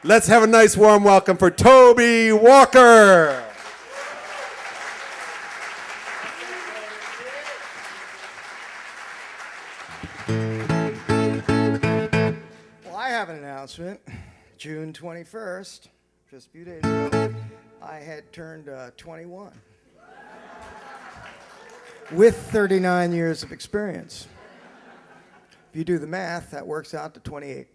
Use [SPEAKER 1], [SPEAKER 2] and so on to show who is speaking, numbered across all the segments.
[SPEAKER 1] Let's have a nice warm welcome for Toby Walker.
[SPEAKER 2] Well, I have an announcement. June 21st, just a few days ago, I had turned 21 with 39 years of experience. If you do the math, that works out to 28.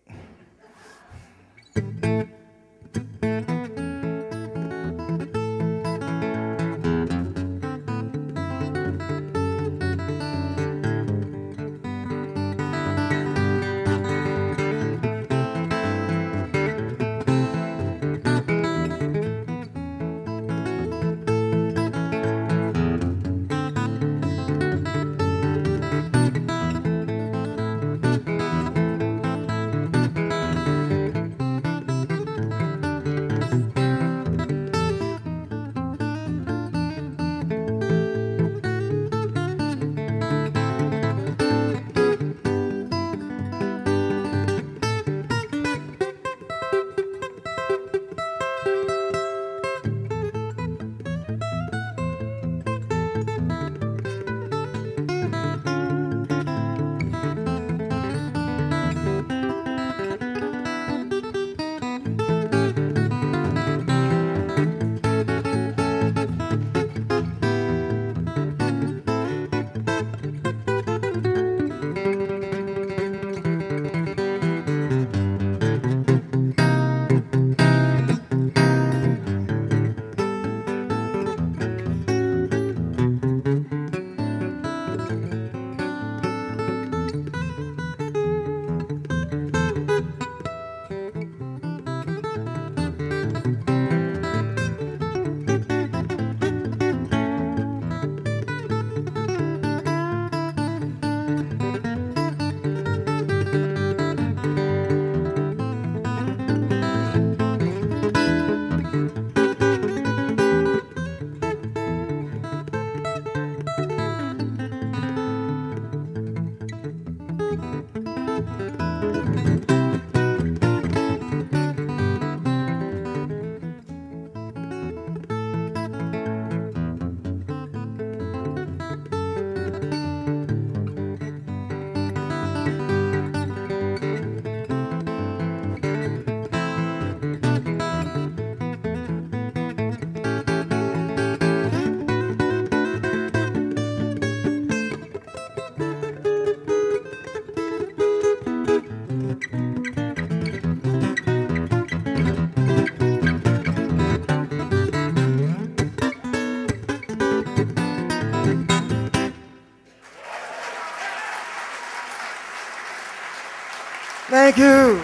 [SPEAKER 2] Thank you.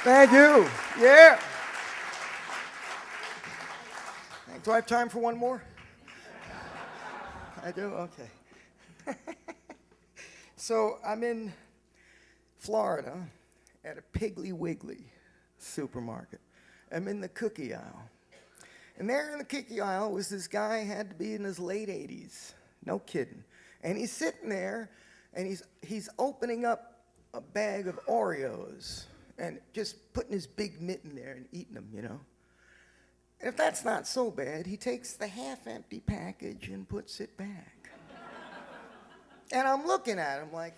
[SPEAKER 2] Thank you. Yeah. Do I have time for one more? I do? Okay. So I'm in Florida at a Piggly Wiggly supermarket. I'm in the cookie aisle. And there in the cookie aisle was this guy, had to be in his late 80s. No kidding. And he's sitting there and he's opening up a bag of Oreos and just putting his big mitten there and eating them, you know. And if that's not so bad, he takes the half-empty package and puts it back. And I'm looking at him like,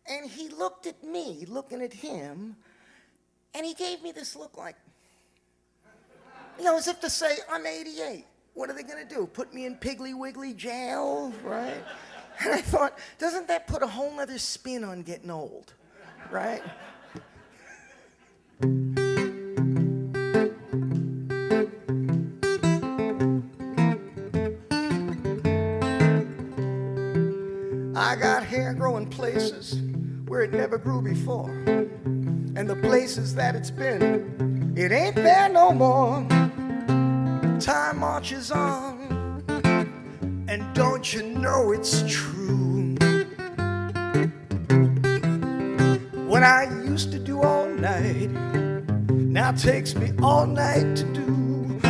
[SPEAKER 2] and he looked at me, looking at him, and he gave me this look like, you know, as if to say, I'm 88. What are they going to do? Put me in Piggly Wiggly jail, right? And I thought, doesn't that put a whole other spin on getting old, right? I got hair growing places where it never grew before. And the places that it's been, it ain't there no more. Time marches on. And don't you know it's true? What I used to do all night now takes me all night to do.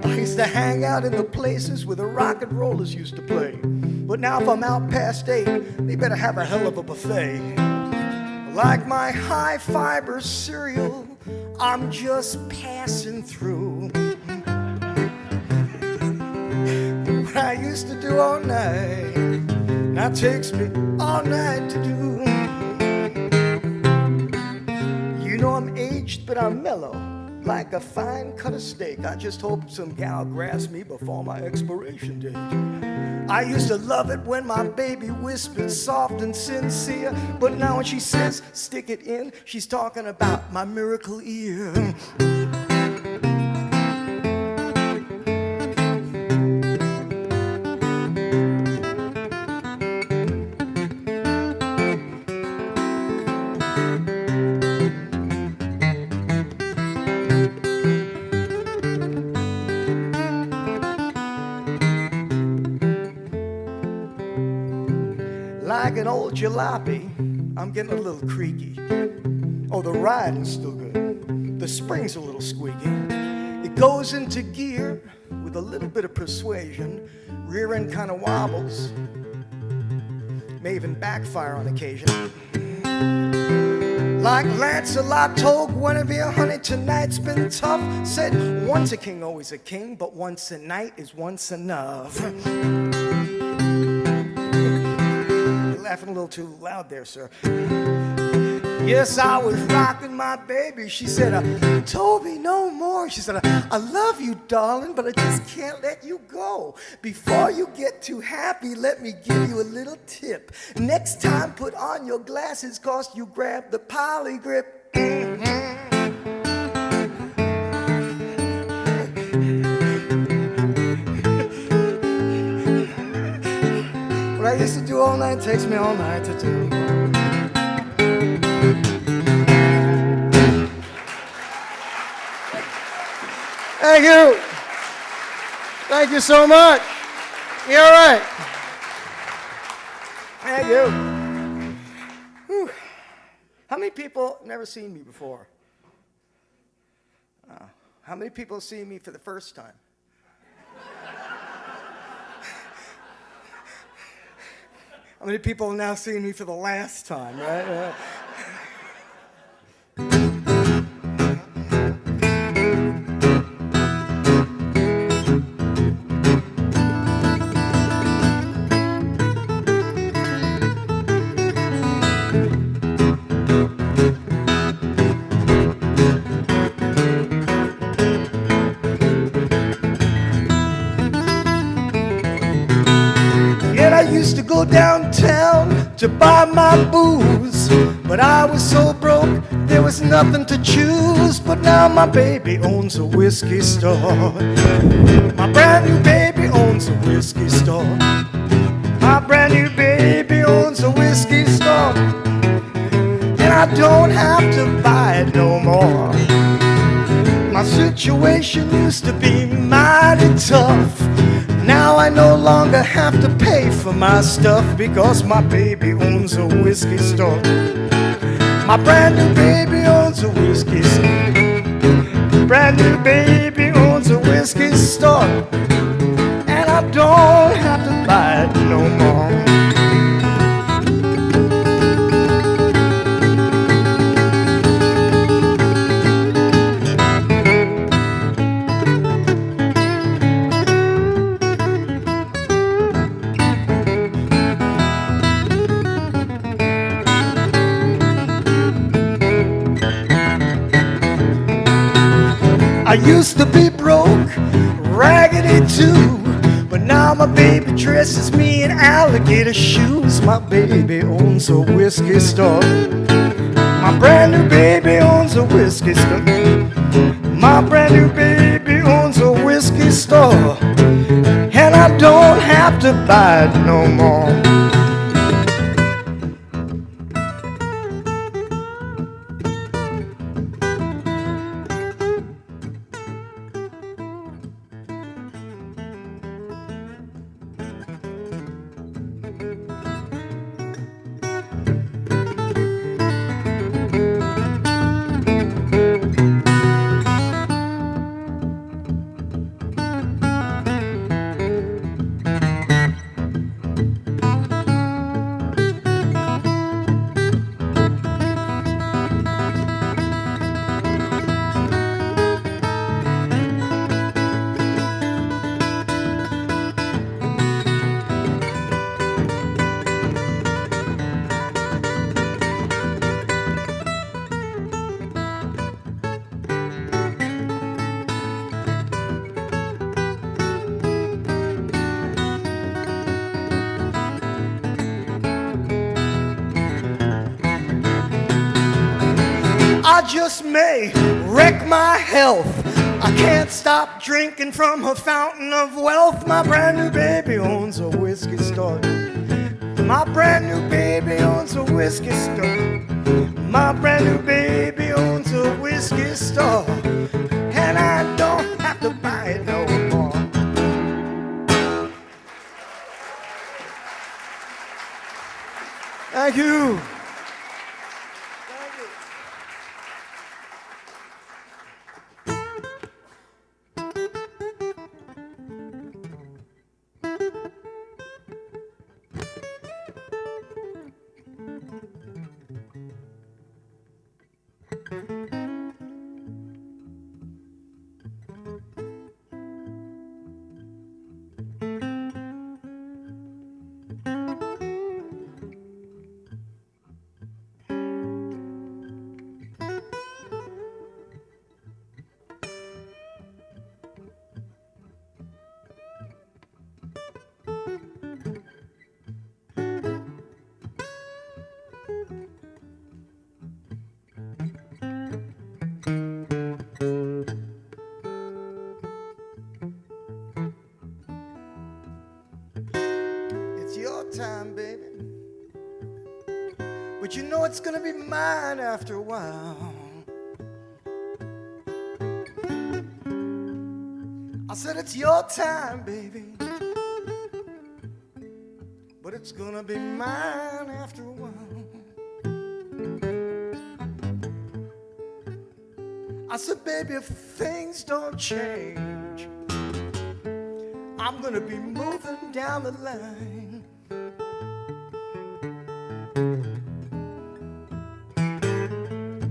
[SPEAKER 2] I used to hang out in the places where the rock and rollers used to play. But now if I'm out past 8, they better have a hell of a buffet. Like my high fiber cereal, I'm just passing through. What I used to do all night, now takes me all night to do. You know I'm aged, but I'm mellow, like a fine cut of steak. I just hope some gal grabs me before my expiration date. I used to love it when my baby whispered soft and sincere, but now when she says stick it in, she's talking about my miracle ear. Like an old jalopy, I'm getting a little creaky. Oh, the riding's still good. The spring's a little squeaky. It goes into gear with a little bit of persuasion. Rear end kind of wobbles. May even backfire on occasion. Like Lancelot told Guinevere, honey, tonight's been tough. Said, once a king, always a king, but once a night is once enough. Laughing a little too loud there, sir. Yes, I was rocking my baby. She said, Toby, no more. She said, I love you, darling, but I just can't let you go. Before you get too happy, let me give you a little tip. Next time, put on your glasses, 'cause you grab the poly grip. What I used to do all night takes me all night to do. Thank you. Thank you so much. You're all right. Thank you. Whew. How many people have never seen me before? How many people have seen me for the first time? How many people have now seen me for the last time, right? I used to go downtown to buy my booze, but I was so broke, there was nothing to choose. But now my baby owns a whiskey store. My brand new baby owns a whiskey store. My brand new baby owns a whiskey store. And I don't have to buy it no more. My situation used to be mighty tough. Now I no longer have to pay for my stuff, because my baby owns a whiskey store. My brand new baby owns a whiskey store. Brand new baby owns a whiskey store. And I don't have to buy it no more. I used to be broke, raggedy too, but now my baby dresses me in alligator shoes. My baby owns a whiskey store. My brand new baby owns a whiskey store. My brand new baby owns a whiskey store. And I don't have to buy it no more. I just may wreck my health. I can't stop drinking from her fountain of wealth. My brand new baby owns a whiskey store. My brand new baby owns a whiskey store. My brand new baby owns a whiskey store. And I don't have to buy it no more. Thank you. Your time, baby, but you know it's gonna be mine after a while. I said it's your time, baby, but it's gonna be mine after a while. I said, baby, if things don't change, I'm gonna be moving down the line.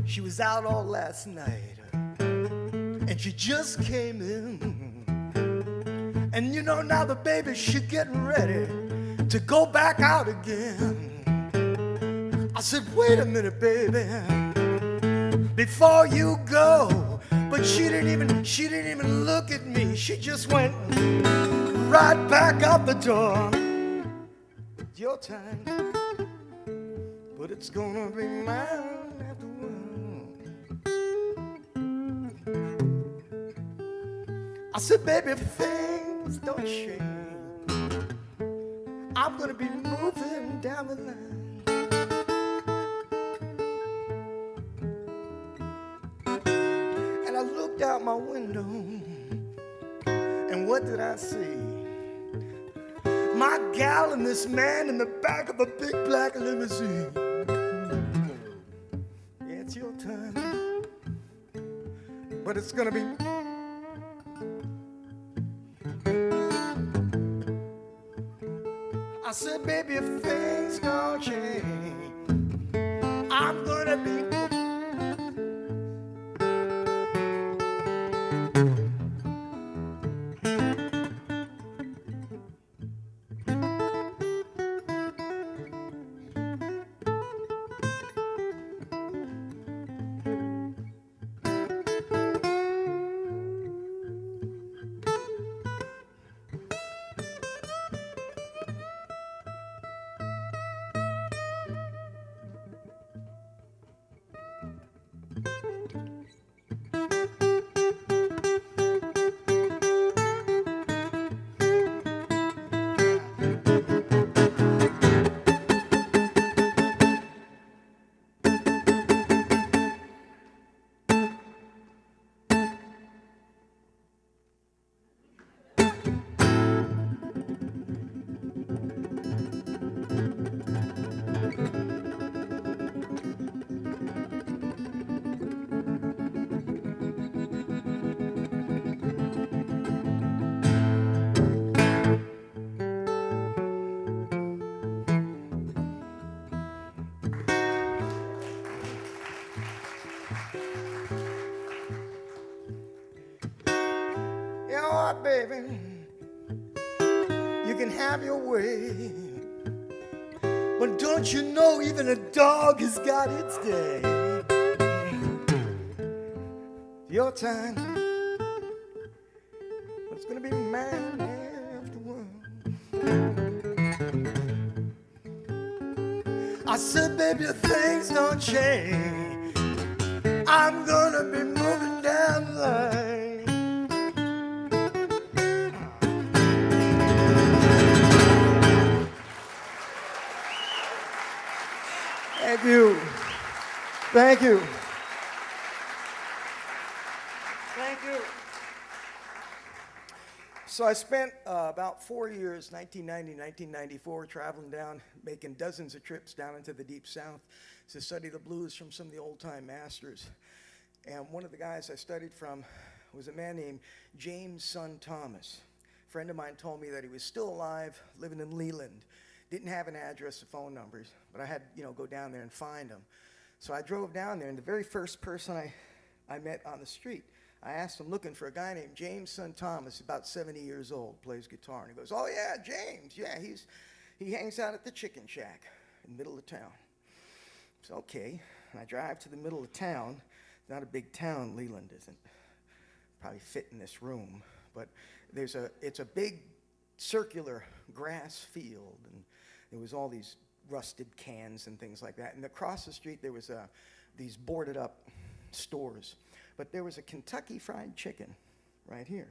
[SPEAKER 2] She was out all last night, and she just came in. And you know now the baby, she's getting ready to go back out again. I said, wait a minute, baby, before you go. But she didn't even look at me. She just went right back out the door. It's your time, but it's gonna be mine after a while. I said, baby, if things don't change, I'm gonna be moving down the line. And I looked out my window, and what did I see? My gal and this man in the back of a big black limousine. Yeah, it's your time, but it's gonna be. I said, baby, if things don't change, I'm gonna be. You know what, baby? You can have your way, but don't you know even a dog has got its day? Your time, but it's gonna be mine afterward. I said, baby, if things don't change, I'm gonna be moving down the line. Thank you. Thank you. Thank you. So I spent about 4 years, 1990, 1994, traveling down, making dozens of trips down into the Deep South to study the blues from some of the old-time masters. And one of the guys I studied from was a man named James Son Thomas. A friend of mine told me that he was still alive, living in Leland. Didn't have an address or phone numbers, but I had go down there and find him. So I drove down there, and the very first person I met on the street, I asked him, looking for a guy named James Son Thomas, about 70 years old, plays guitar. And he goes, oh, yeah, James. Yeah, he hangs out at the Chicken Shack in the middle of town. So, okay. And I drive to the middle of town. Not a big town, Leland isn't. Probably fit in this room. But it's a big circular grass field. And there was all these rusted cans and things like that. And across the street, there was these boarded up stores. But there was a Kentucky Fried Chicken right here.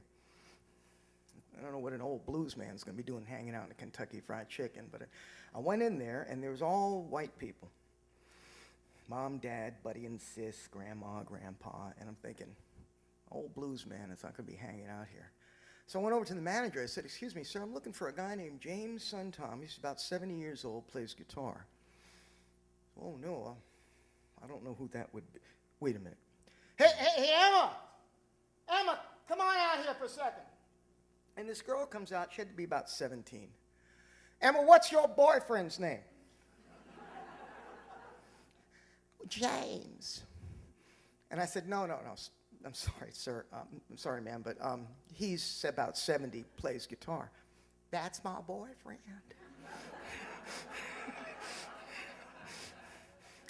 [SPEAKER 2] I don't know what an old blues man's going to be doing hanging out in a Kentucky Fried Chicken, but I went in there, and there was all white people. Mom, Dad, buddy and sis, Grandma, Grandpa, and I'm thinking, old blues man is not going to be hanging out here. So I went over to the manager. I said, excuse me, sir, I'm looking for a guy named James Son Thomas. He's about 70 years old, plays guitar. Oh, no, I don't know who that would be. Wait a minute. Hey, Emma! Emma, come on out here for a second. And this girl comes out. She had to be about 17. Emma, what's your boyfriend's name? James. And I said, no. I'm sorry, sir. I'm sorry, ma'am, but he's about 70, plays guitar. That's my boyfriend.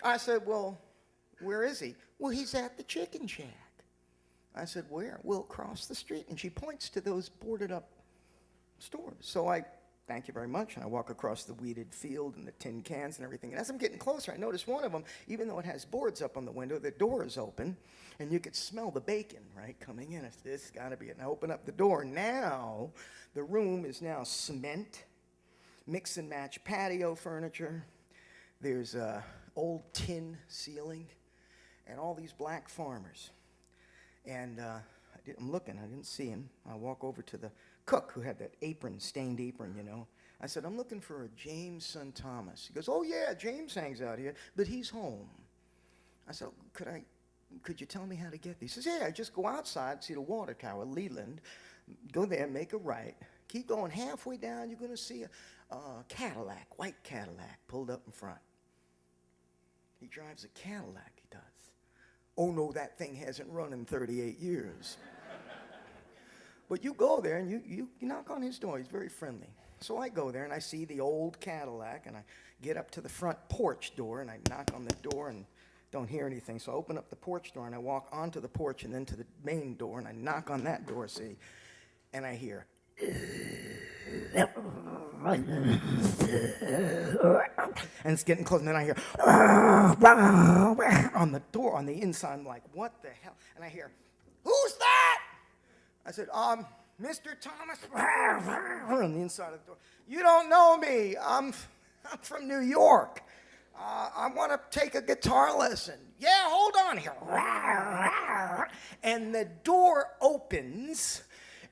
[SPEAKER 2] I said, well, where is he? Well, he's at the Chicken Shack. I said, where? Well, across the street. And she points to those boarded up stores. So I thank you very much. And I walk across the weeded field and the tin cans and everything. And as I'm getting closer, I notice one of them, even though it has boards up on the window, the door is open. And you could smell the bacon, right, coming in. I said, this has got to be it. And I open up the door. Now, the room is now cement, mix and match patio furniture. There's old tin ceiling. And all these black farmers. And I'm looking. I didn't see him. I walk over to the cook who had that apron, stained apron, I said, I'm looking for a James Son Thomas. He goes, oh, yeah, James hangs out here, but he's home. I said, could you tell me how to get these? He says, yeah, just go outside, see the water tower, Leland. Go there, make a right. Keep going halfway down. You're going to see a Cadillac, white Cadillac, pulled up in front. He drives a Cadillac, he does. Oh, no, that thing hasn't run in 38 years. But you go there and you knock on his door. He's very friendly. So I go there and I see the old Cadillac and I get up to the front porch door and I knock on the door and don't hear anything. So I open up the porch door and I walk onto the porch and then to the main door and I knock on that door, see, and I hear... And it's getting close, and then I hear on the door, on the inside. I'm like, what the hell? And I hear, who's that? I said, Mr. Thomas, on the inside of the door. You don't know me. I'm from New York. I want to take a guitar lesson. Yeah, hold on here. And the door opens.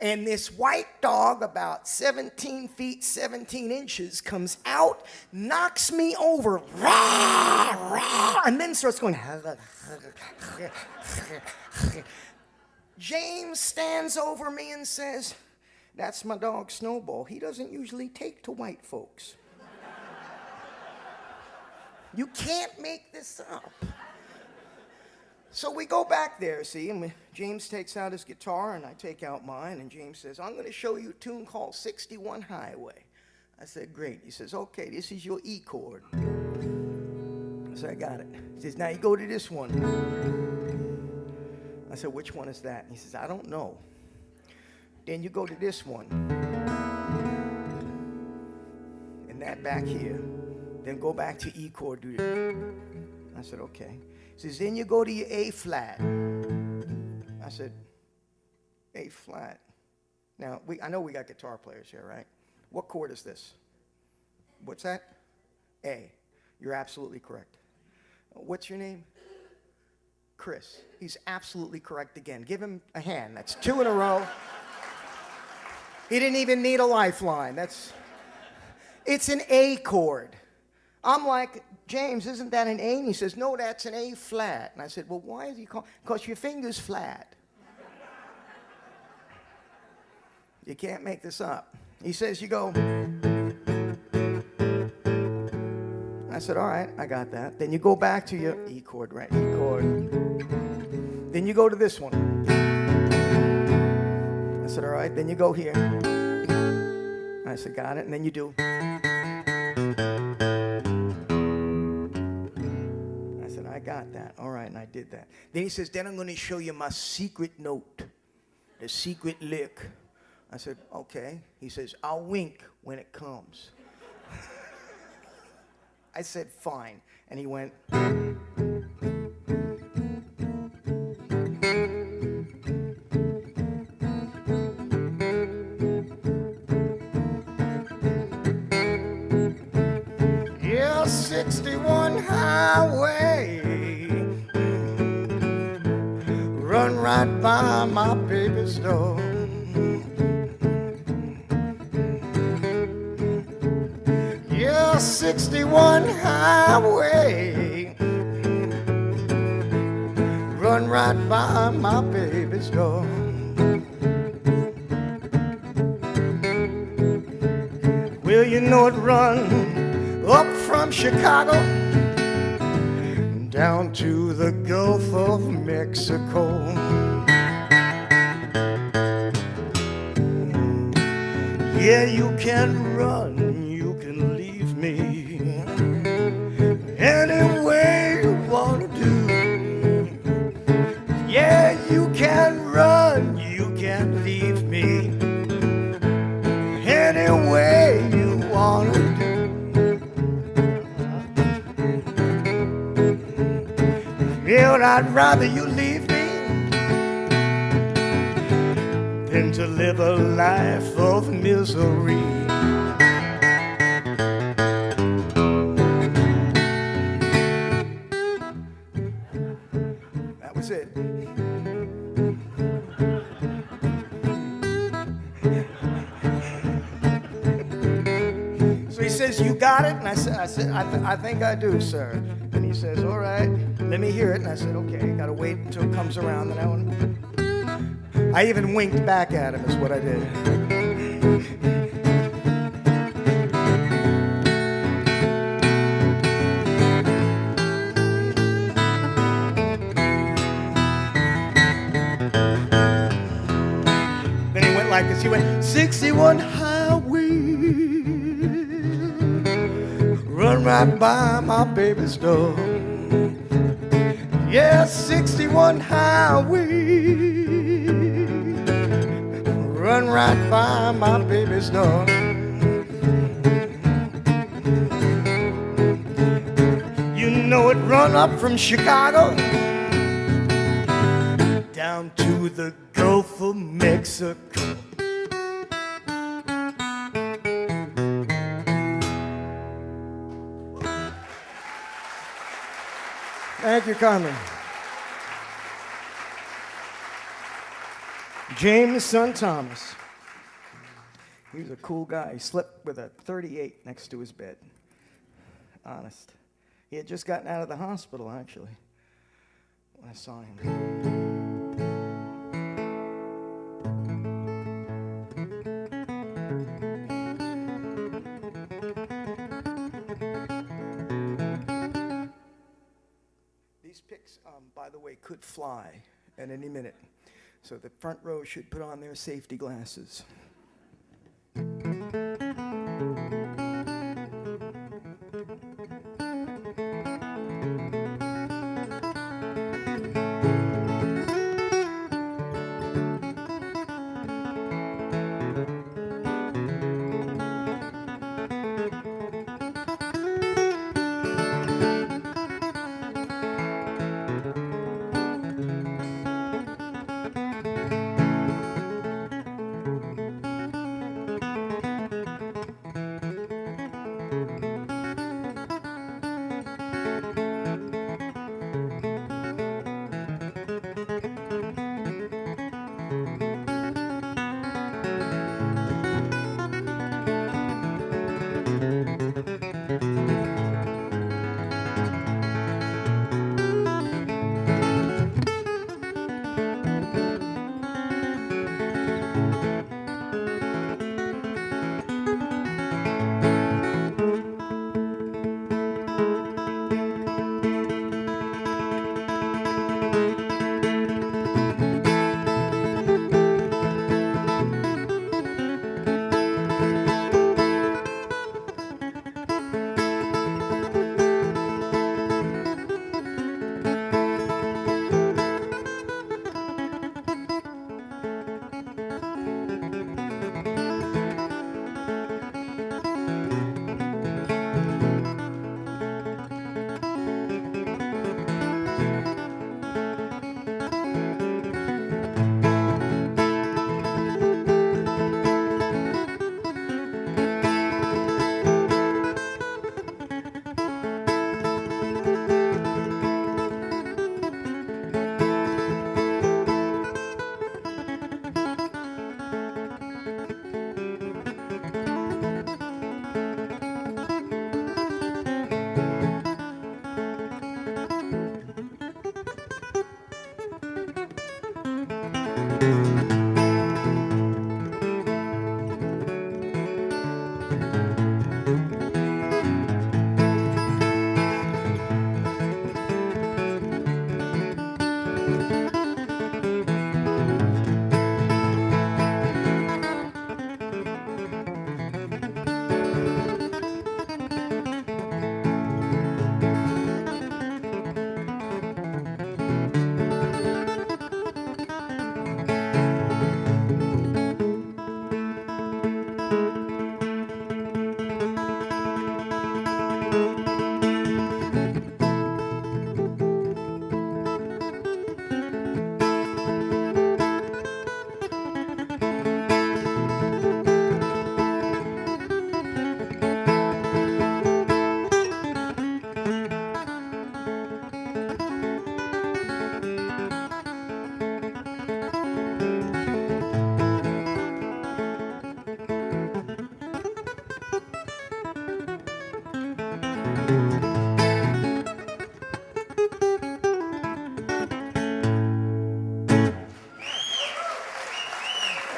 [SPEAKER 2] And this white dog, about 17 feet, 17 inches, comes out, knocks me over, and then starts going. James stands over me and says, that's my dog Snowball. He doesn't usually take to white folks. You can't make this up. So we go back there, see, and James takes out his guitar, and I take out mine, and James says, I'm going to show you a tune called 61 Highway. I said, great. He says, okay, this is your E chord. I said, I got it. He says, now you go to this one. I said, which one is that? And he says, I don't know. Then you go to this one. And that back here. Then go back to E chord, do this. I said, okay. He says, then you go to your A flat. I said, A flat. Now, I know we got guitar players here, right? What chord is this? What's that? A. You're absolutely correct. What's your name? Chris. He's absolutely correct again. Give him a hand. That's 2 in a row. He didn't even need a lifeline. It's an A chord. I'm like, James, isn't that an A? And he says, no, that's an A flat. And I said, well, why is he calling? Because your finger's flat. You can't make this up. He says, you go. I said, all right, I got that. Then you go back to your E chord, right? E chord. Then you go to this one. I said, all right, then you go here. I said, got it. And then you do. I said, I got that. All right, and I did that. Then he says, then I'm going to show you my secret note, the secret lick. I said, okay. He says, I'll wink when it comes. I said, fine. And he went. Yeah, 61 highway. Run right by my baby's door. Yeah, 61 highway. Run right by my baby's door. Well, you know it run up from Chicago down to the Gulf of Mexico. Yeah, you can run, you can leave me any way you want to do. Yeah, you can run, you can leave me any way you want to do. Yeah, I'd rather you leave me than to live a life of misery. That was it. So he says, you got it? And I said, I think I do, sir. And he says, all right, let me hear it. And I said, okay, gotta wait until it comes around. Then I even winked back at him, is what I did. Then he went like this. He went, 61 highway. Run right by my baby's door. Yeah, 61 highway. Run right by my baby's door. You know it run up from Chicago down to the Gulf of Mexico. Thank you, Carmen. James' son Thomas. He was a cool guy. He slept with a 38 next to his bed. Honest. He had just gotten out of the hospital, actually, when I saw him. These picks, by the way, could fly at any minute. So the front row should put on their safety glasses.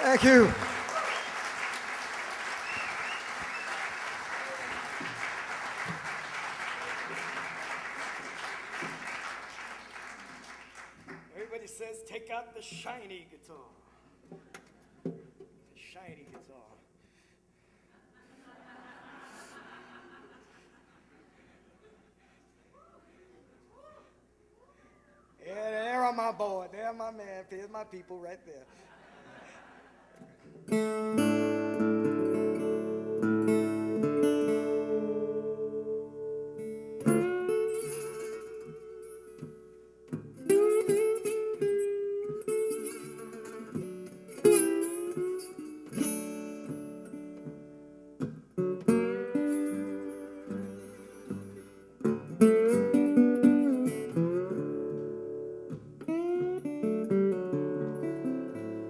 [SPEAKER 2] Thank you. Everybody says, take out the shiny guitar. The shiny guitar. Yeah, there are my boy. There are my man. There's my people right there.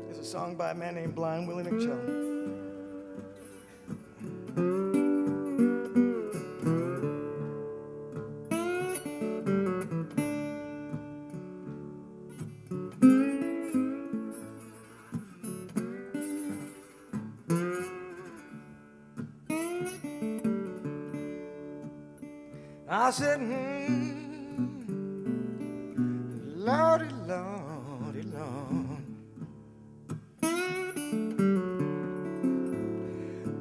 [SPEAKER 2] It's a song by a man named Blind Willie McChell. I said, Lordy, Lordy, Lord.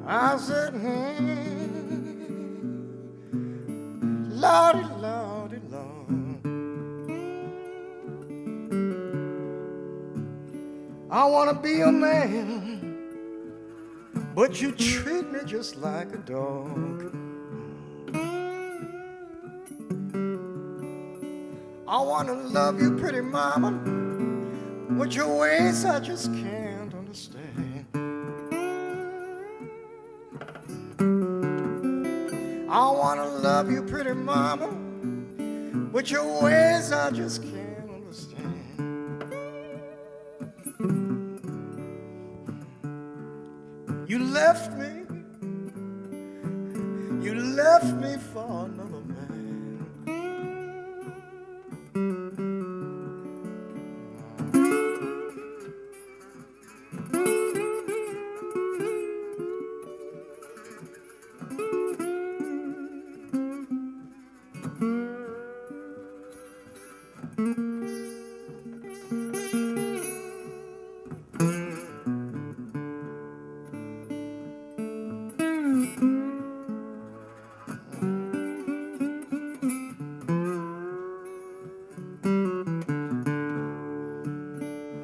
[SPEAKER 2] I said, Lordy, Lordy, Lord. I want to be a man, but you treat me just like a dog. I want to love you, pretty mama, but your ways I just can't understand. I want to love you, pretty mama, but your ways I just can't understand. You left me for another man.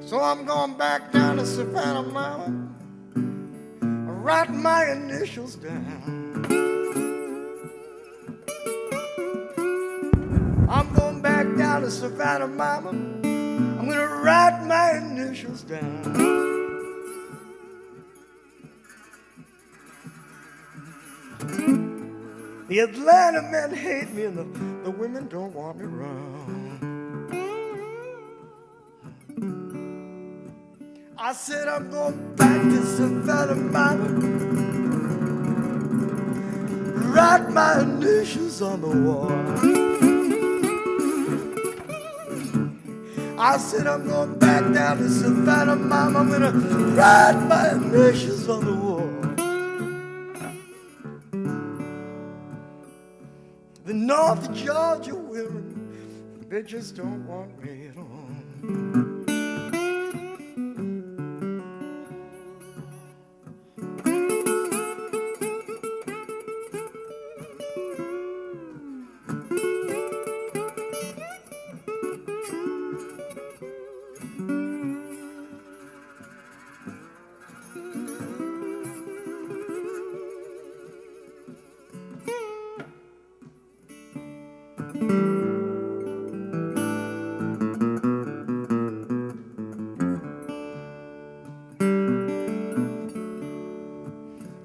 [SPEAKER 2] So I'm going back down to Savannah Mountain, write my initials down. I'm going back down to Savannah Mountain, I'm gonna write my initials down. The Atlanta men hate me and the women don't want me around. I said I'm going back to Savannah Mountain, write my initials on the wall. I said I'm going back down to Savannah, Mom. I'm gonna write my initials on the wall. The North Georgia women, they just don't want me at all.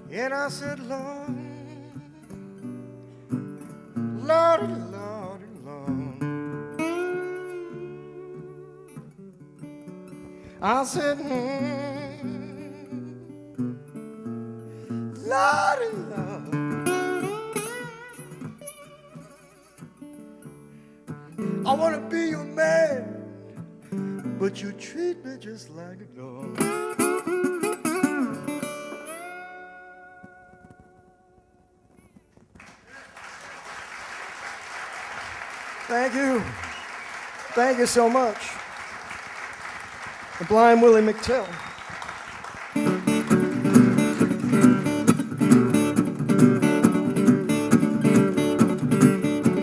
[SPEAKER 2] And I said, Lord, Lord, Lord, Lord. I said, Lord, Lord. I want to be your man, but you treat me just like a dog. Thank you. Thank you so much. The Blind Willie McTell.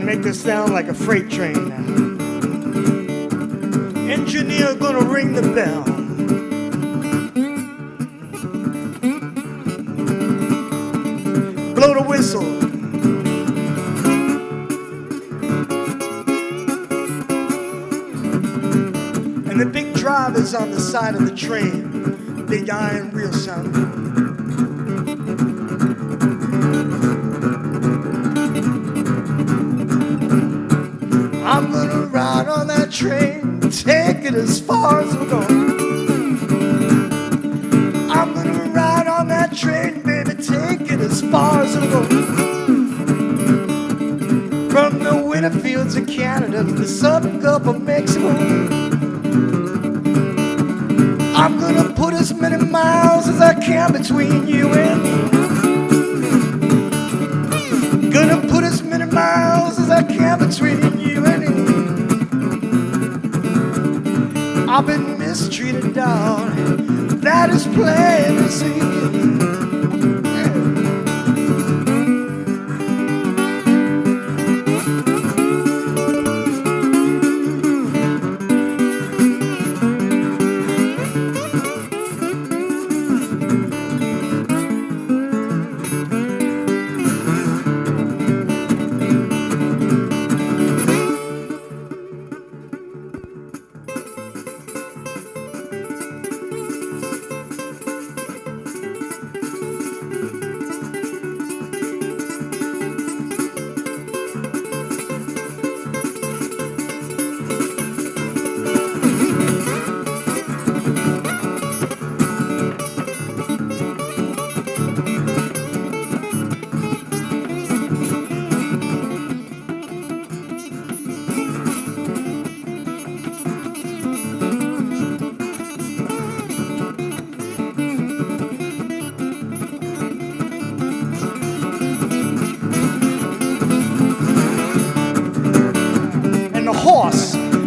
[SPEAKER 2] Make this sound like a freight train now. Engineer gonna ring the bell. Blow the whistle. And the big drivers on the side of the train, big iron wheel sound. I'm gonna ride on that train, take it as far as I'm going. I'm gonna ride on that train, baby, take it as far as I'm going. From the winter fields of Canada to the southern Gulf of Mexico. I'm gonna put as many miles as I can between you and me. Gonna put as many miles as I can between you and me. I've been mistreated, darling, that is plain to see.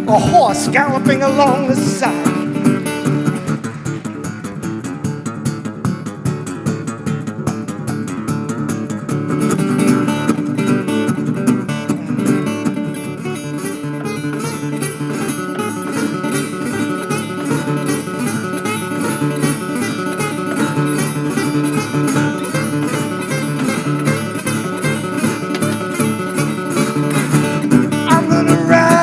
[SPEAKER 2] A horse galloping along the side. I'm gonna ride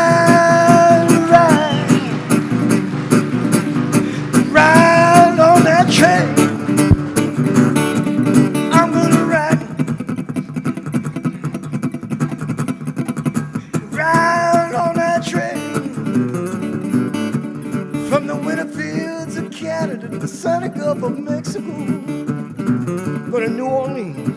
[SPEAKER 2] on that train. I'm gonna ride on that train. From the winter fields of Canada to the sunny Gulf of Mexico. Go to New Orleans.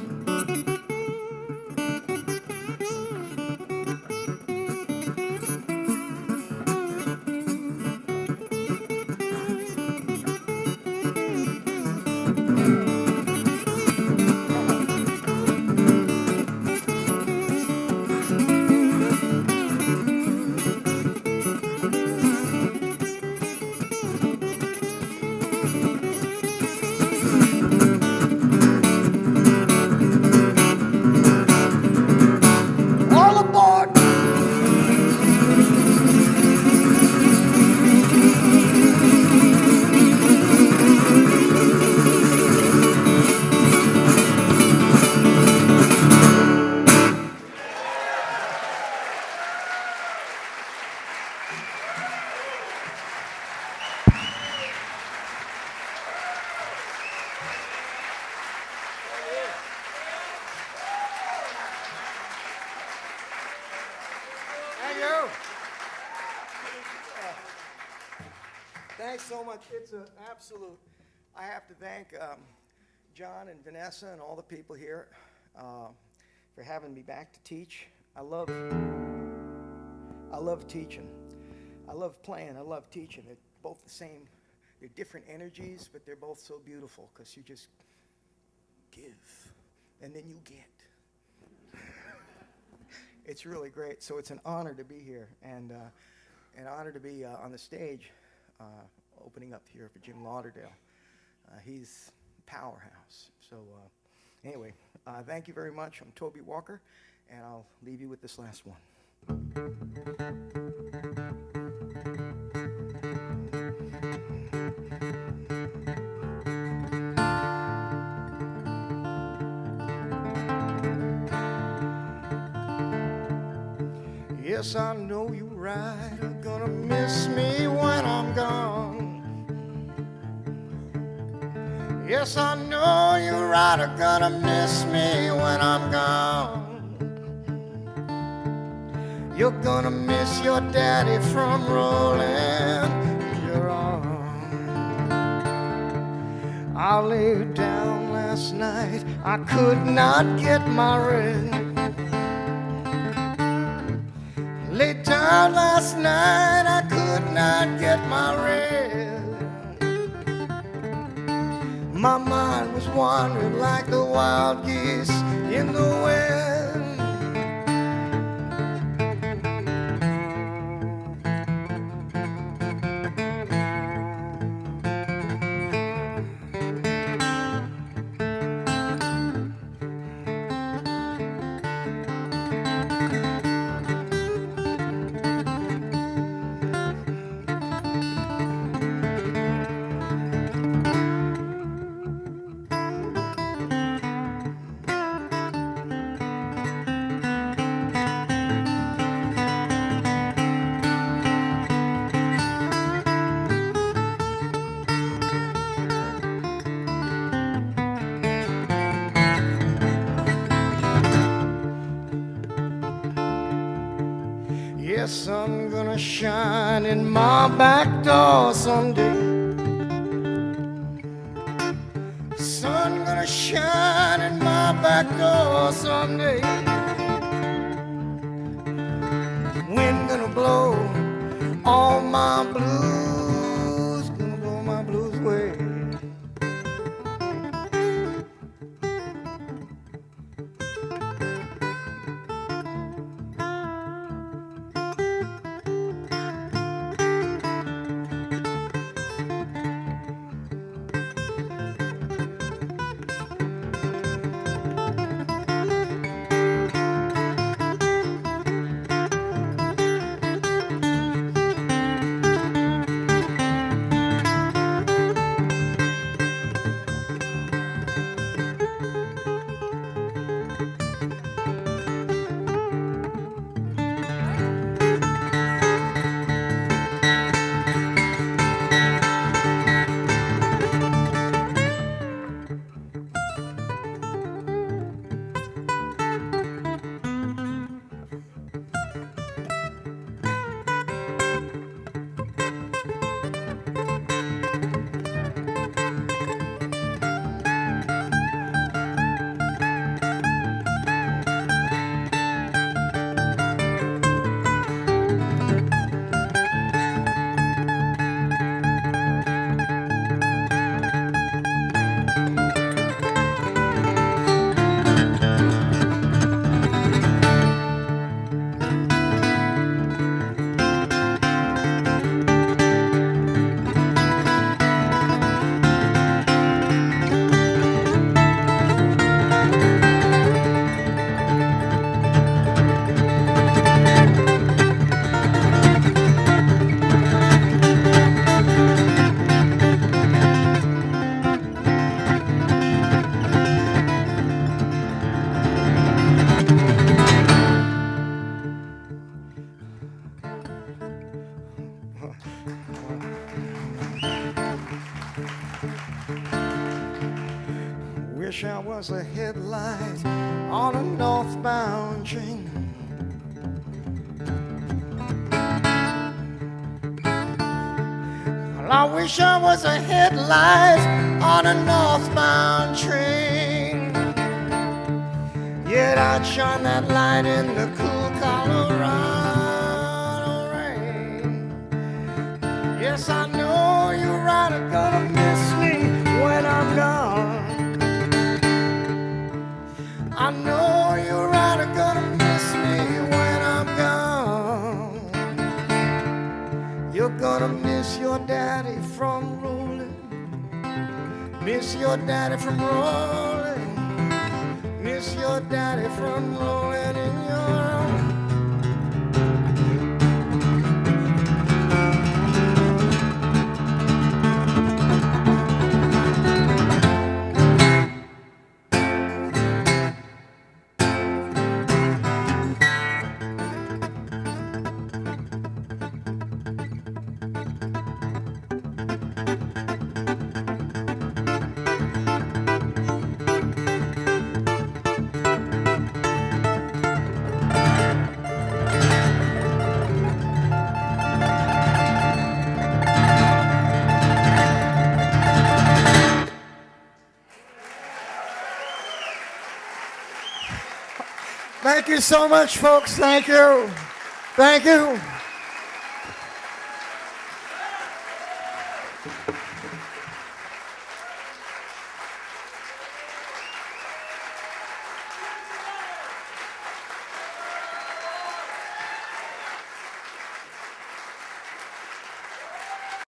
[SPEAKER 2] Thank you. Thanks so much. It's an absolute. I have to thank John and Vanessa and all the people here for having me back to teach. I love teaching. I love playing. I love teaching. They're both the same. They're different energies, but they're both so beautiful because you just give and then you get. It's really great. So it's an honor to be here and an honor to be on the stage opening up here for Jim Lauderdale. He's a powerhouse. So anyway, thank you very much. I'm Toby Walker, and I'll leave you with this last one. Yes, I know you're right. You're gonna miss me when I'm gone. Yes, I know you're right. You're gonna miss me when I'm gone. You're gonna miss your daddy from rolling your arm. I laid down last night. I could not get my rest. Laid down last night, I could not get my rest. My mind was wandering like the wild geese in the wind. Yes, I'm gonna shine in my back door someday. Sun gonna shine in my back door someday. Wind gonna blow all my blues, gonna blow my blues away. wish I was a headlight on a northbound train. Well, I wish I was a headlight on a northbound train. Yet I'd shine that light in the cool Colorado rain. Yes, I know you're right, are gonna miss me when I'm gone. I know you're right, are gonna miss me when I'm gone. You're gonna miss your daddy from rolling, miss your daddy from rolling, miss your daddy from rolling in your own. Thank you so much, folks. Thank you. Thank you.